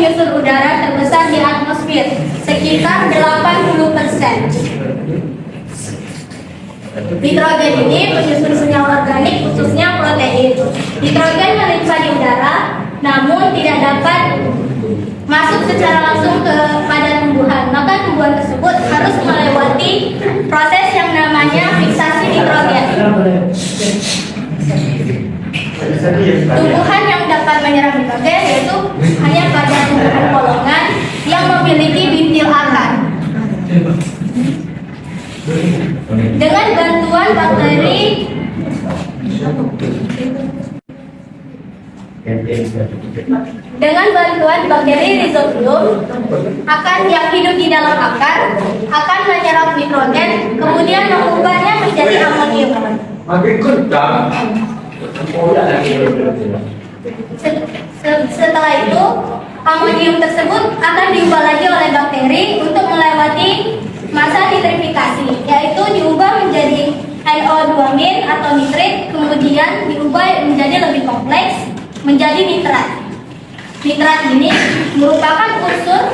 penyusun udara terbesar di atmosfer, sekitar 80%. Nitrogen ini penyusun senyawa organik, khususnya protein. Nitrogen melimpah di udara, namun tidak dapat masuk secara langsung kepada tumbuhan. Maka tumbuhan tersebut harus melewati proses yang namanya fiksasi nitrogen. Tumbuhan yang dapat menyerap nitrogen yaitu hanya pada tumbuhan polongan yang memiliki bintil akar. Dengan bantuan bakteri Rhizobium yang hidup di dalam akar akan menyerap nitrogen, kemudian mengubahnya menjadi amonium. Setelah itu, amonium tersebut akan diubah lagi oleh bakteri untuk melewati masa nitrifikasi, yaitu diubah menjadi NO2- atau nitrit, kemudian diubah menjadi lebih kompleks menjadi nitrat. Nitrat ini merupakan unsur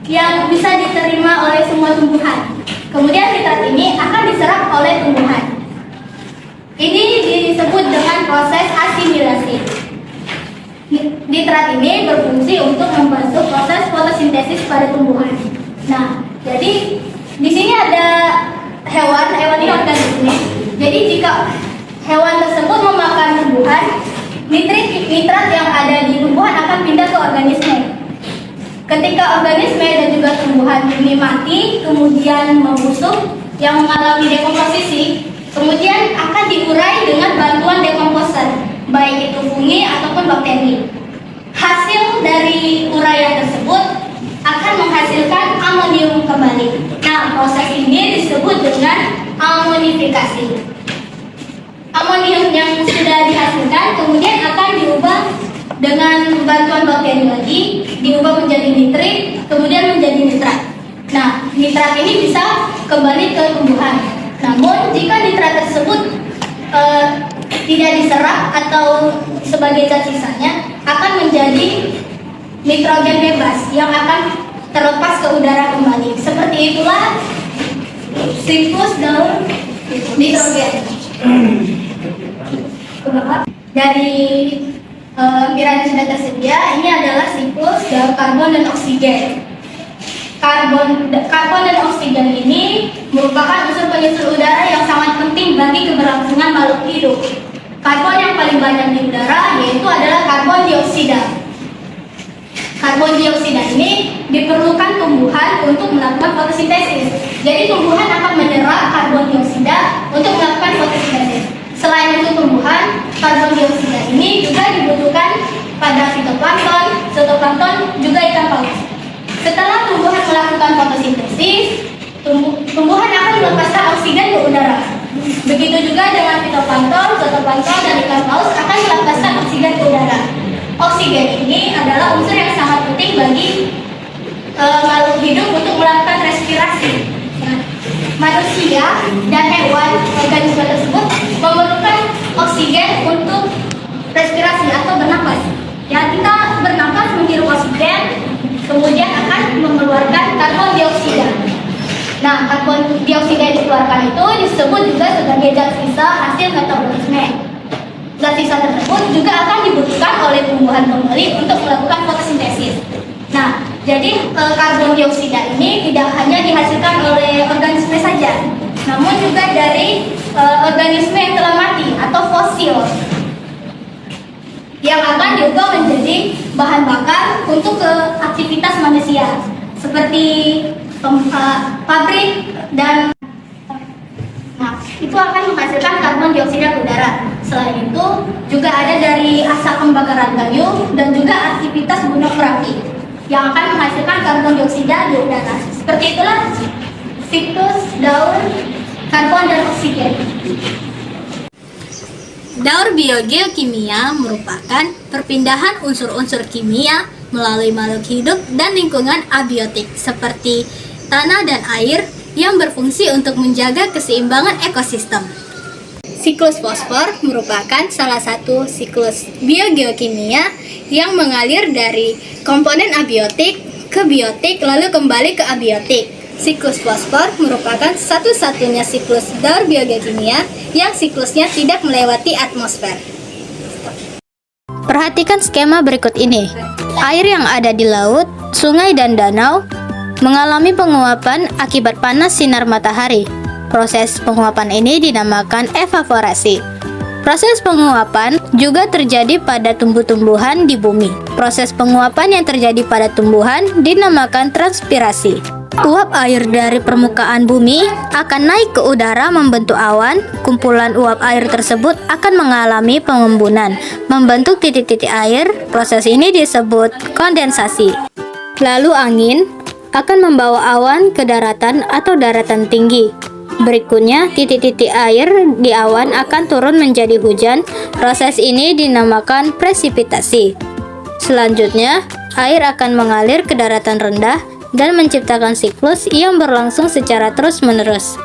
yang bisa diterima oleh semua tumbuhan. Kemudian nitrat ini akan diserap oleh tumbuhan. Ini disebut dengan proses asimilasi. Nitrat ini berfungsi untuk membantu proses fotosintesis pada tumbuhan. Nah, jadi di sini ada hewan ini organisme. Jadi jika hewan tersebut memakan tumbuhan, nitrat yang ada di tumbuhan akan pindah ke organisme. Ketika organisme dan juga tumbuhan ini mati, kemudian membusuk yang mengalami dekomposisi, kemudian akan diurai dengan bantuan dekomposer, baik itu fungi ataupun bakteri. Hasil dari uraian tersebut akan menghasilkan amonium kembali. Nah, proses ini disebut dengan amonifikasi. Amonium yang sudah dihasilkan kemudian akan diubah dengan bantuan bakteri lagi, diubah menjadi nitrit, kemudian menjadi nitrat. Nah, nitrat ini bisa kembali ke tumbuhan. Namun, jika nitrat tersebut tidak diserap atau sebagai zat sisanya, akan menjadi nitrogen bebas yang akan terlepas ke udara kembali. Seperti itulah siklus daur nitrogen. Dari lampiran yang sudah tersedia, ini adalah siklus daur karbon dan oksigen. Karbon dan oksigen ini merupakan unsur penyusun udara yang sangat penting bagi keberlangsungan makhluk hidup. Karbon yang paling banyak di udara yaitu adalah karbon dioksida. Karbon dioksida ini diperlukan tumbuhan untuk melakukan fotosintesis. Jadi tumbuhan akan menyerap karbon dioksida untuk melakukan fotosintesis. Selain itu tumbuhan, karbon dioksida ini juga dibutuhkan pada fitoplankton, zooplankton, juga ikan paus. Setelah tumbuhan melakukan fotosintesis, tumbuhan akan melepaskan oksigen ke udara. Begitu juga dengan fitoplankton, zooplankton, dan ikan paus akan melepaskan oksigen ke udara. Oksigen ini adalah unsur yang sangat penting bagi makhluk hidup untuk melakukan respirasi. Nah, manusia dan hewan organisme tersebut memerlukan oksigen untuk respirasi atau bernapas. Ya, kita bernapas menghirup oksigen, kemudian akan mengeluarkan karbon dioksida. Nah, karbon dioksida yang dikeluarkan itu disebut juga sebagai zat sisa hasil metabolisme. Zat sisa tersebut juga akan dibutuhkan oleh tumbuhan kembali untuk melakukan fotosintesis. Nah, jadi karbon dioksida ini tidak hanya dihasilkan oleh organisme saja, namun juga dari organisme yang telah mati atau fosil yang akan diubah menjadi bahan bakar untuk aktivitas manusia seperti pabrik dan itu akan menghasilkan karbon dioksida ke udara. Selain itu juga ada dari asap pembakaran kayu dan juga aktivitas gunung berapi yang akan menghasilkan karbon dioksida di udara. Seperti itulah siklus daur karbon dan oksigen. Daur biogeokimia merupakan perpindahan unsur-unsur kimia melalui makhluk hidup dan lingkungan abiotik seperti tanah dan air yang berfungsi untuk menjaga keseimbangan ekosistem. Siklus fosfor merupakan salah satu siklus biogeokimia yang mengalir dari komponen abiotik ke biotik lalu kembali ke abiotik. Siklus fosfor merupakan satu-satunya siklus daur biokimia yang siklusnya tidak melewati atmosfer. Perhatikan skema berikut ini. Air yang ada di laut, sungai, dan danau mengalami penguapan akibat panas sinar matahari. Proses penguapan ini dinamakan evaporasi. Proses penguapan juga terjadi pada tumbuh-tumbuhan di bumi. Proses penguapan yang terjadi pada tumbuhan dinamakan transpirasi. Uap air dari permukaan bumi akan naik ke udara membentuk awan. Kumpulan uap air tersebut akan mengalami pengembunan, membentuk titik-titik air. Proses ini disebut kondensasi. Lalu angin akan membawa awan ke daratan atau daratan tinggi. Berikutnya, titik-titik air di awan akan turun menjadi hujan. Proses ini dinamakan presipitasi. Selanjutnya, air akan mengalir ke daratan rendah dan menciptakan siklus yang berlangsung secara terus-menerus.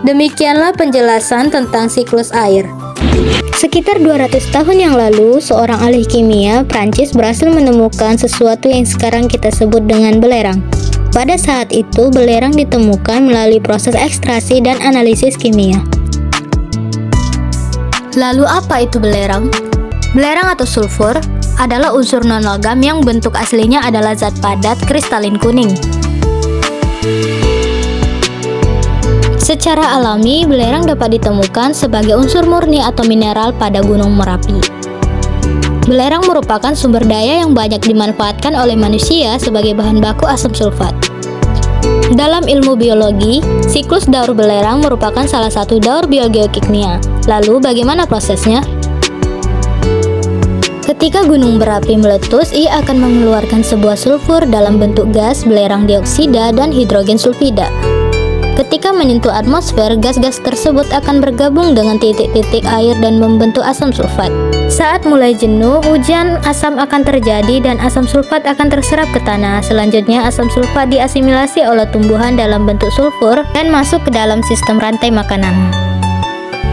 Demikianlah penjelasan tentang siklus air. Sekitar 200 tahun yang lalu, seorang ahli kimia Prancis berhasil menemukan sesuatu yang sekarang kita sebut dengan belerang. Pada saat itu, belerang ditemukan melalui proses ekstraksi dan analisis kimia. Lalu apa itu belerang? Belerang atau sulfur adalah unsur non-logam yang bentuk aslinya adalah zat padat kristalin kuning. Secara alami, belerang dapat ditemukan sebagai unsur murni atau mineral pada Gunung Merapi. Belerang merupakan sumber daya yang banyak dimanfaatkan oleh manusia sebagai bahan baku asam sulfat. Dalam ilmu biologi, siklus daur belerang merupakan salah satu daur biogeokimia. Lalu, bagaimana prosesnya? Ketika gunung berapi meletus, ia akan mengeluarkan sebuah sulfur dalam bentuk gas, belerang dioksida, dan hidrogen sulfida. Ketika menyentuh atmosfer, gas-gas tersebut akan bergabung dengan titik-titik air dan membentuk asam sulfat. Saat mulai jenuh, hujan asam akan terjadi dan asam sulfat akan terserap ke tanah. Selanjutnya, asam sulfat diasimilasi oleh tumbuhan dalam bentuk sulfur dan masuk ke dalam sistem rantai makanan.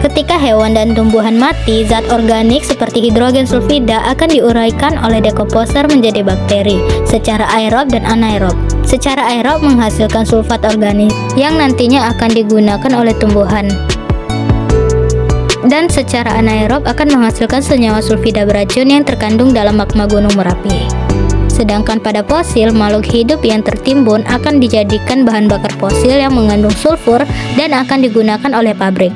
Ketika hewan dan tumbuhan mati, zat organik seperti hidrogen sulfida akan diuraikan oleh dekomposer menjadi bakteri secara aerob dan anaerob. Secara aerob menghasilkan sulfat organik yang nantinya akan digunakan oleh tumbuhan. Dan secara anaerob akan menghasilkan senyawa sulfida beracun yang terkandung dalam magma Gunung Merapi. Sedangkan pada fosil, makhluk hidup yang tertimbun akan dijadikan bahan bakar fosil yang mengandung sulfur dan akan digunakan oleh pabrik.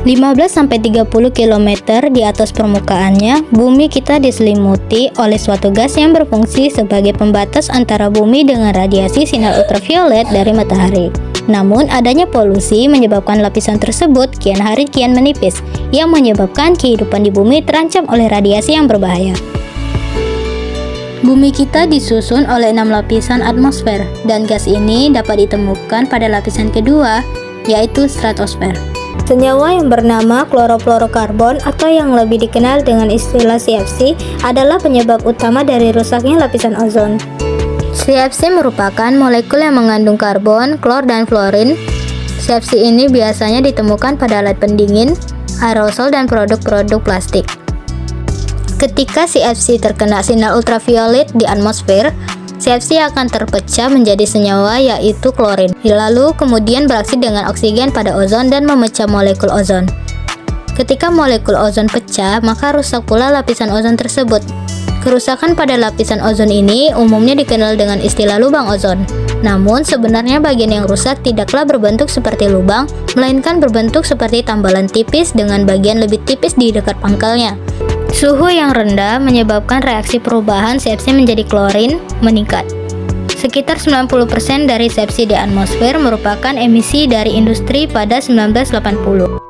15-30 km di atas permukaannya, bumi kita diselimuti oleh suatu gas yang berfungsi sebagai pembatas antara bumi dengan radiasi sinar ultraviolet dari matahari. Namun, adanya polusi menyebabkan lapisan tersebut kian hari kian menipis, yang menyebabkan kehidupan di bumi terancam oleh radiasi yang berbahaya. Bumi kita disusun oleh 6 lapisan atmosfer, dan gas ini dapat ditemukan pada lapisan kedua, yaitu stratosfer. Senyawa yang bernama klorofluorokarbon atau yang lebih dikenal dengan istilah CFC adalah penyebab utama dari rusaknya lapisan ozon. CFC merupakan molekul yang mengandung karbon, klor, dan fluorin. CFC ini biasanya ditemukan pada alat pendingin, aerosol, dan produk-produk plastik. Ketika CFC terkena sinar ultraviolet di atmosfer, CFC akan terpecah menjadi senyawa yaitu klorin, lalu kemudian bereaksi dengan oksigen pada ozon dan memecah molekul ozon. Ketika molekul ozon pecah, maka rusak pula lapisan ozon tersebut. Kerusakan pada lapisan ozon ini umumnya dikenal dengan istilah lubang ozon. Namun sebenarnya bagian yang rusak tidaklah berbentuk seperti lubang, melainkan berbentuk seperti tambalan tipis dengan bagian lebih tipis di dekat pangkalnya. Suhu yang rendah menyebabkan reaksi perubahan CFC menjadi klorin meningkat. Sekitar 90% dari CFC di atmosfer merupakan emisi dari industri pada 1980.